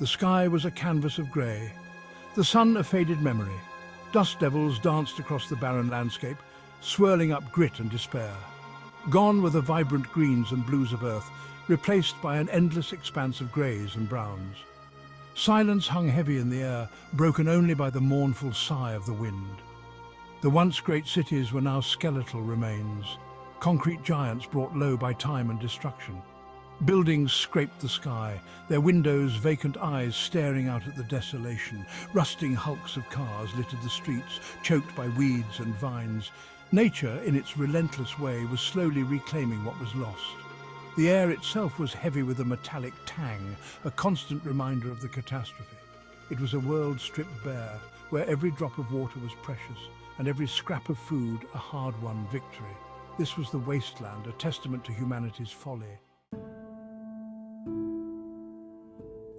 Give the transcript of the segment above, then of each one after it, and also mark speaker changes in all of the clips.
Speaker 1: The sky was a canvas of grey, the sun a faded memory. Dust devils danced across the barren landscape, swirling up grit and despair. Gone were the vibrant greens and blues of earth, replaced by an endless expanse of greys and browns. Silence hung heavy in the air, broken only by the mournful sigh of the wind. The once great cities were now skeletal remains, concrete giants brought low by time and destruction. Buildings scraped the sky, their windows vacant eyes staring out at the desolation. Rusting hulks of cars littered the streets, choked by weeds and vines. Nature, in its relentless way, was slowly reclaiming what was lost. The air itself was heavy with a metallic tang, a constant reminder of the catastrophe. It was a world stripped bare, where every drop of water was precious, and every scrap of food a hard-won victory. This was the Wasteland, a testament to humanity's folly.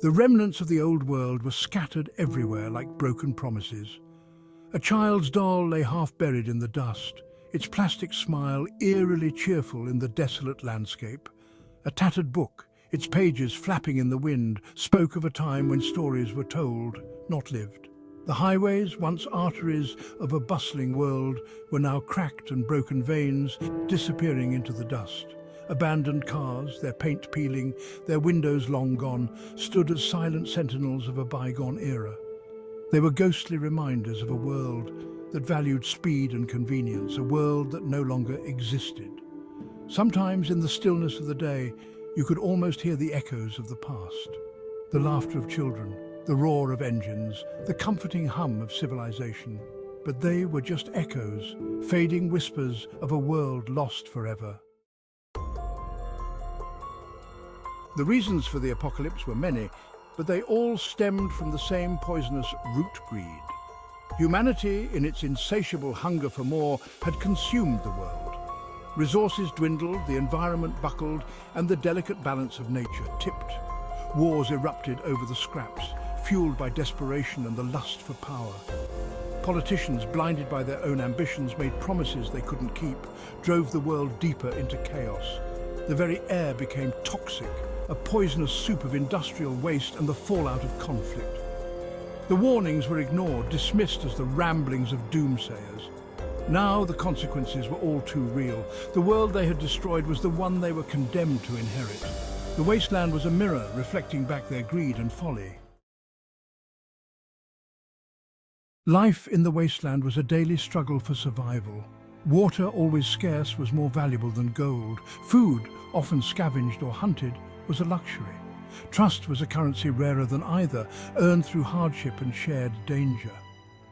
Speaker 1: The remnants of the old world were scattered everywhere like broken promises. A child's doll lay half-buried in the dust, its plastic smile eerily cheerful in the desolate landscape. A tattered book, its pages flapping in the wind, spoke of a time when stories were told, not lived. The highways, once arteries of a bustling world, were now cracked and broken veins, disappearing into the dust. Abandoned cars, their paint peeling, their windows long gone, stood as silent sentinels of a bygone era. They were ghostly reminders of a world that valued speed and convenience, a world that no longer existed. Sometimes in the stillness of the day, you could almost hear the echoes of the past. The laughter of children, the roar of engines, the comforting hum of civilization. But they were just echoes, fading whispers of a world lost forever. The reasons for the apocalypse were many, but they all stemmed from the same poisonous root greed. Humanity, in its insatiable hunger for more, had consumed the world. Resources dwindled, the environment buckled, and the delicate balance of nature tipped. Wars erupted over the scraps, fueled by desperation and the lust for power. Politicians, blinded by their own ambitions, made promises they couldn't keep, drove the world deeper into chaos. The very air became toxic, a poisonous soup of industrial waste and the fallout of conflict. The warnings were ignored, dismissed as the ramblings of doomsayers. Now the consequences were all too real. The world they had destroyed was the one they were condemned to inherit. The wasteland was a mirror reflecting back their greed and folly. Life in the wasteland was a daily struggle for survival. Water, always scarce, was more valuable than gold. Food, often scavenged or hunted, was a luxury. Trust was a currency rarer than either, earned through hardship and shared danger.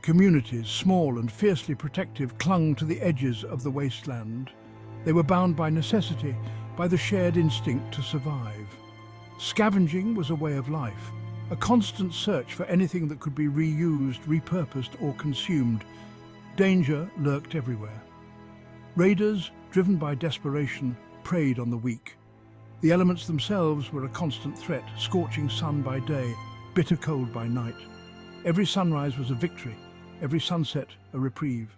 Speaker 1: Communities, small and fiercely protective, clung to the edges of the wasteland. They were bound by necessity, by the shared instinct to survive. Scavenging was a way of life, a constant search for anything that could be reused, repurposed or consumed. Danger lurked everywhere. Raiders, driven by desperation, preyed on the weak. The elements themselves were a constant threat, scorching sun by day, bitter cold by night. Every sunrise was a victory, every sunset a reprieve.